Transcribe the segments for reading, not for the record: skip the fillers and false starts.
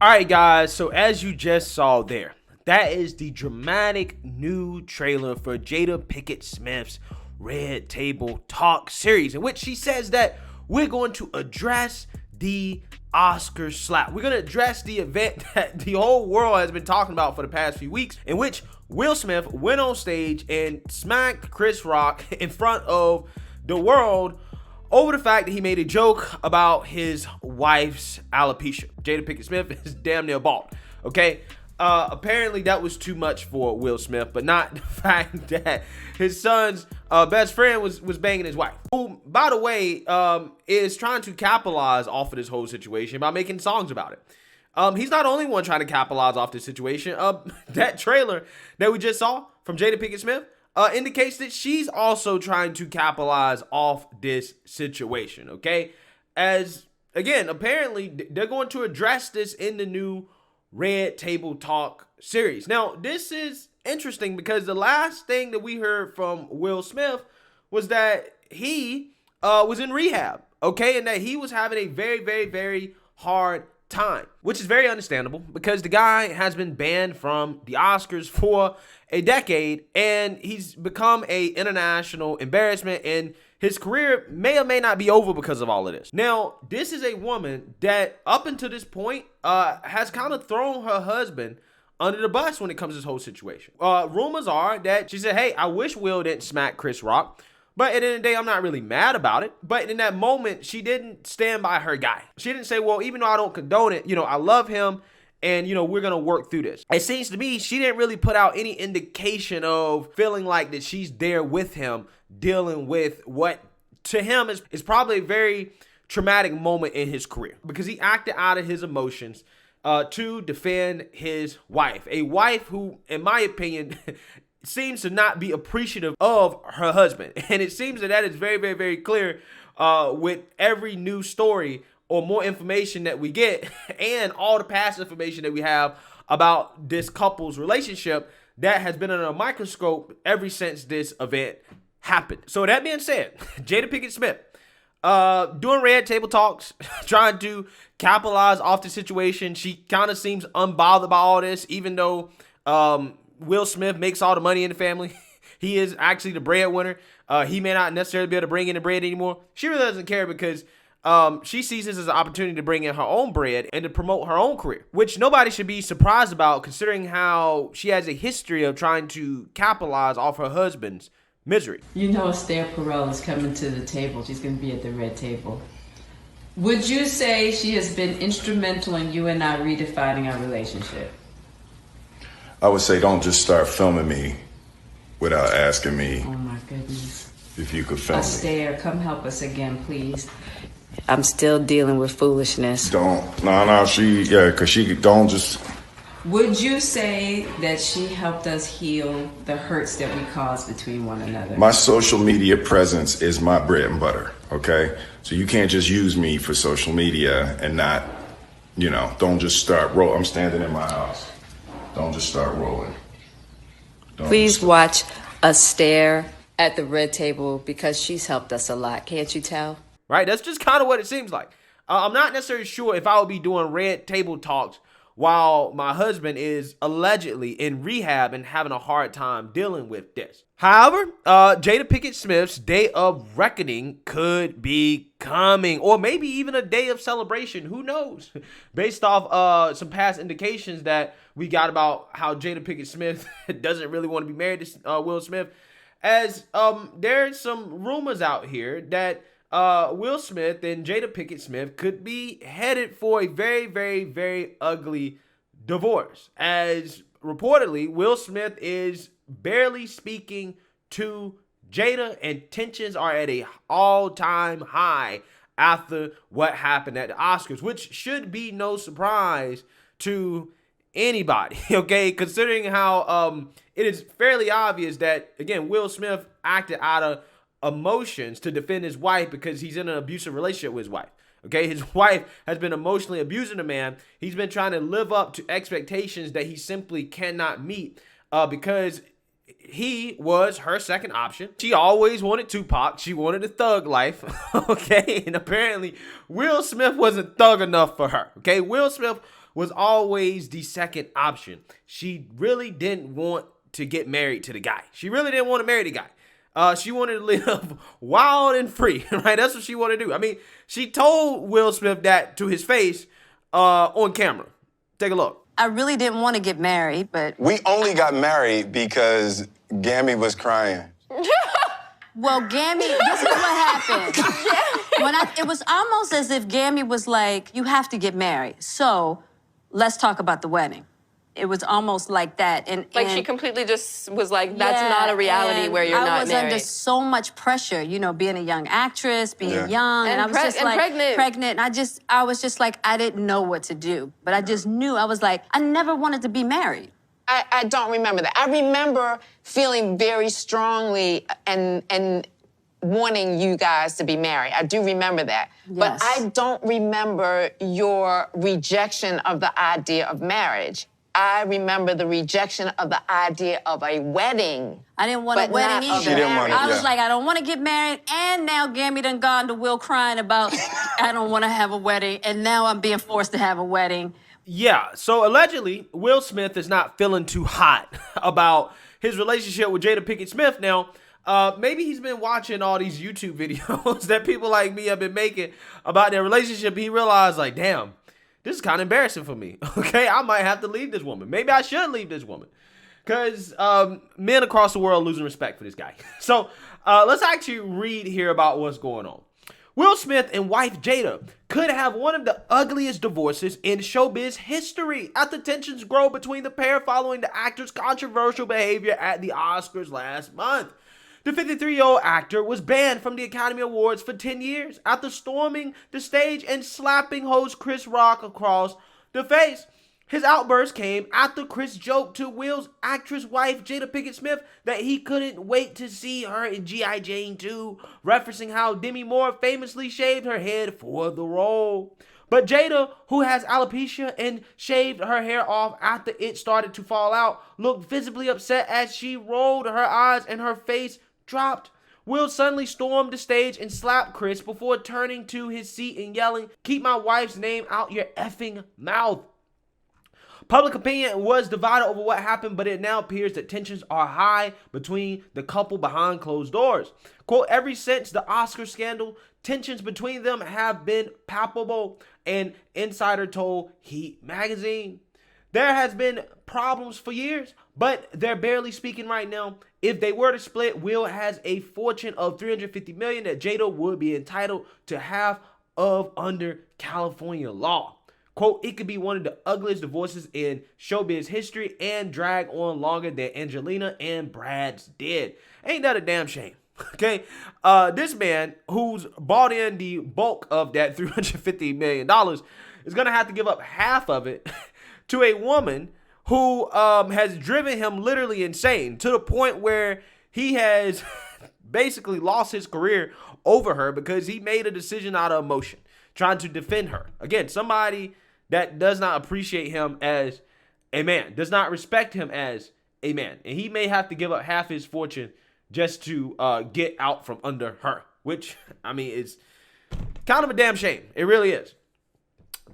All right, guys, so as you just saw there, that is the dramatic new trailer for Jada Pinkett Smith's Red Table Talk series, in which she says that we're going to address the Oscar slap. We're going to address the event that the whole world has been talking about for the past few weeks, in which Will Smith went on stage and smacked Chris Rock in front of the world over the fact that he made a joke about his wife's alopecia. Jada Pinkett Smith is damn near bald, okay? Apparently that was too much for Will Smith, but not the fact that his son's best friend was banging his wife, who, by the way, is trying to capitalize off of this whole situation by making songs about it. He's not the only one trying to capitalize off this situation. That trailer that we just saw from Jada Pinkett Smith indicates that she's also trying to capitalize off this situation, okay? As, again, apparently they're going to address this in the new Red Table Talk series. Now, this is interesting because the last thing that we heard from Will Smith was that he was in rehab, okay? And that he was having a very, very, very hard time, which is very understandable because the guy has been banned from the Oscars for a decade and he's become a international embarrassment, and his career may or may not be over because of all of this. Now, this is a woman that up until this point has kind of thrown her husband under the bus when it comes to this whole situation. Rumors are that she said, hey, I wish Will didn't smack Chris Rock, but at the end of the day, I'm not really mad about it. But in that moment, she didn't stand by her guy. She didn't say, well, even though I don't condone it, I love him and, we're going to work through this. It seems to me she didn't really put out any indication of feeling like that she's there with him, dealing with what to him is probably a very traumatic moment in his career, because he acted out of his emotions to defend his wife. A wife who, in my opinion, seems to not be appreciative of her husband. And it seems that is very, very, very clear with every new story or more information that we get and all the past information that we have about this couple's relationship that has been under a microscope ever since this event happened. So that being said, Jada Pinkett Smith doing Red Table Talks, trying to capitalize off the situation. She kind of seems unbothered by all this, even though Will Smith makes all the money in the family. He is actually the breadwinner. He may not necessarily be able to bring in the bread anymore. She really doesn't care because she sees this as an opportunity to bring in her own bread and to promote her own career, which nobody should be surprised about considering how she has a history of trying to capitalize off her husband's misery. Esther Perel is coming to the table. She's going to be at the Red Table. Would you say she has been instrumental in you and I redefining our relationship? I would say don't just start filming me without asking me. Oh my goodness. If you could film me. Esther, come help us again, please. I'm still dealing with foolishness. Because she don't just. Would you say that she helped us heal the hurts that we caused between one another? My social media presence is my bread and butter, okay? So you can't just use me for social media and not, don't just start rolling. I'm standing in my house. Don't just start rolling. Please watch us stare at the Red Table because she's helped us a lot. Can't you tell? Right? That's just kind of what it seems like. I'm not necessarily sure if I would be doing Red Table Talks while my husband is allegedly in rehab and having a hard time dealing with this. However, Jada Pinkett Smith's day of reckoning could be coming, or maybe even a day of celebration. Who knows? Based off some past indications that we got about how Jada Pinkett Smith doesn't really want to be married to Will Smith, as there's some rumors out here that Will Smith and Jada Pinkett Smith could be headed for a very, very, very ugly divorce. As reportedly, Will Smith is barely speaking to Jada, and tensions are at an all-time high after what happened at the Oscars, which should be no surprise to anybody, okay? Considering how it is fairly obvious that, again, Will Smith acted out of emotions to defend his wife because he's in an abusive relationship with his wife. Okay, his wife has been emotionally abusing the man. He's been trying to live up to expectations that he simply cannot meet because he was her second option. She always wanted Tupac. She wanted a thug life. Okay, and apparently Will Smith wasn't thug enough for her. Okay, Will Smith was always the second option. She really didn't want to get married to the guy. She really didn't want to marry the guy. She wanted to live wild and free, right? That's what she wanted to do. I mean, she told Will Smith that to his face on camera. Take a look. I really didn't want to get married, but... We only got married because Gammy was crying. Well, Gammy, this is what happened. It was almost as if Gammy was like, you have to get married. So let's talk about the wedding. It was almost like that. And she completely just was like, that's not a reality where you're not married. I was under so much pressure, you know, being a young actress, being young. And I was just like, pregnant. And I was just like, I didn't know what to do. But I just knew, I was like, I never wanted to be married. I don't remember that. I remember feeling very strongly and wanting you guys to be married. I do remember that. Yes. But I don't remember your rejection of the idea of marriage. I remember the rejection of the idea of a wedding. I didn't want a wedding either. She didn't want it, I was like, I don't want to get married, and now Gammy done gone to Will crying about I don't want to have a wedding, and now I'm being forced to have a wedding. Yeah, so allegedly, Will Smith is not feeling too hot about his relationship with Jada Pinkett Smith. Now, maybe he's been watching all these YouTube videos that people like me have been making about their relationship. He realized, like, damn, this is kind of embarrassing for me. Okay, I might have to leave this woman. Maybe I should leave this woman. Because men across the world losing respect for this guy. So let's actually read here about what's going on. Will Smith and wife Jada could have one of the ugliest divorces in showbiz history after tensions grow between the pair following the actor's controversial behavior at the Oscars last month. The 53-year-old actor was banned from the Academy Awards for 10 years after storming the stage and slapping host Chris Rock across the face. His outburst came after Chris joked to Will's actress wife, Jada Pinkett Smith, that he couldn't wait to see her in G.I. Jane 2, referencing how Demi Moore famously shaved her head for the role. But Jada, who has alopecia and shaved her hair off after it started to fall out, looked visibly upset as she rolled her eyes and her face dropped. Will suddenly stormed the stage and slapped Chris before turning to his seat and yelling, "Keep my wife's name out your effing mouth." Public opinion was divided over what happened, but it now appears that tensions are high between the couple behind closed doors. Quote, ever since the Oscar scandal, tensions between them have been palpable, an insider told Heat magazine. There has been problems for years, but they're barely speaking right now. If they were to split, Will has a fortune of $350 million that Jada would be entitled to half of under California law. Quote, it could be one of the ugliest divorces in showbiz history and drag on longer than Angelina and Brad's did. Ain't that a damn shame? Okay, this man who's bought in the bulk of that $350 million is going to have to give up half of it to a woman who has driven him literally insane to the point where he has basically lost his career over her because he made a decision out of emotion, trying to defend her. Again, somebody that does not appreciate him as a man, does not respect him as a man. And he may have to give up half his fortune just to get out from under her, which, I mean, is kind of a damn shame. It really is.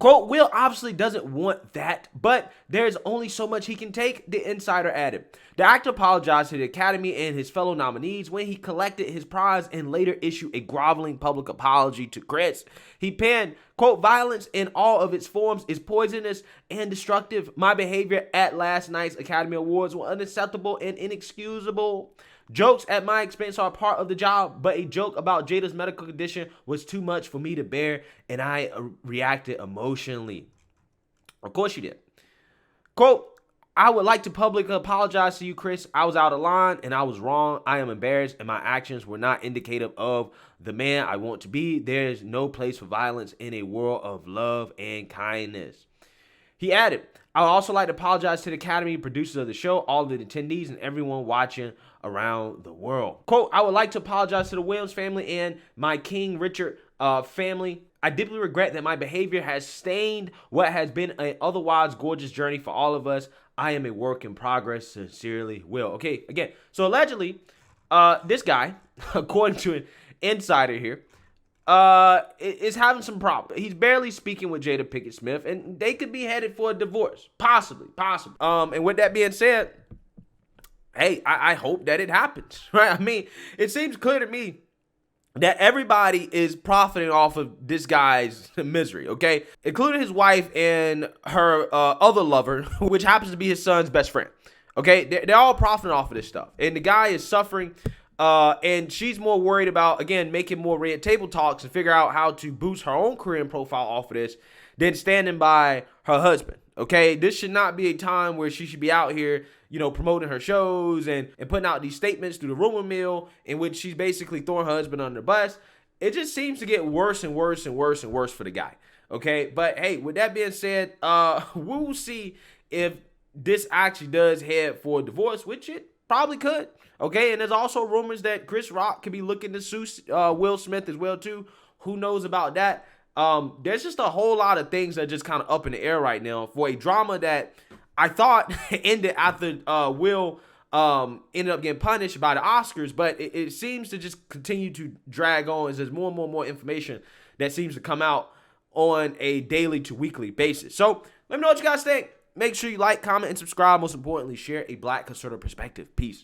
Quote, Will obviously doesn't want that, but there's only so much he can take, the insider added. The actor apologized to the Academy and his fellow nominees when he collected his prize and later issued a groveling public apology to Chris. He penned, quote, violence in all of its forms is poisonous and destructive. My behavior at last night's Academy Awards were unacceptable and inexcusable. Jokes at my expense are part of the job, but a joke about Jada's medical condition was too much for me to bear, and I reacted emotionally. Of course you did. Quote, I would like to publicly apologize to you, Chris. I was out of line, and I was wrong. I am embarrassed, and my actions were not indicative of the man I want to be. There is no place for violence in a world of love and kindness. He added, I would also like to apologize to the Academy, producers of the show, all of the attendees, and everyone watching around the world. Quote, I would like to apologize to the Williams family and my King Richard family. I deeply regret that my behavior has stained what has been an otherwise gorgeous journey for all of us. I am a work in progress. Sincerely, Will. Okay, again, so allegedly, this guy, according to an insider here, is having some problems. He's barely speaking with Jada Pinkett Smith, and they could be headed for a divorce, possibly. And with that being said, hey, I hope that it happens, right? I mean, it seems clear to me that everybody is profiting off of this guy's misery, okay? Including his wife and her other lover, which happens to be his son's best friend, okay? They're all profiting off of this stuff. And the guy is suffering, and she's more worried about, again, making more red table talks and figure out how to boost her own career and profile off of this than standing by her husband, okay? This should not be a time where she should be out here, you know, promoting her shows and putting out these statements through the rumor mill in which she's basically throwing her husband under the bus. It just seems to get worse and worse and worse and worse for the guy, okay? But, hey, with that being said, we'll see if this actually does head for a divorce, which it probably could, okay? And there's also rumors that Chris Rock could be looking to sue Will Smith as well, too. Who knows about that? There's just a whole lot of things that are just kind of up in the air right now for a drama that I thought ended after Will ended up getting punished by the Oscars, but it seems to just continue to drag on as there's more and more information that seems to come out on a daily to weekly basis. So let me know what you guys think. Make sure you like, comment, and subscribe. Most importantly, share a Black conservative perspective. Peace.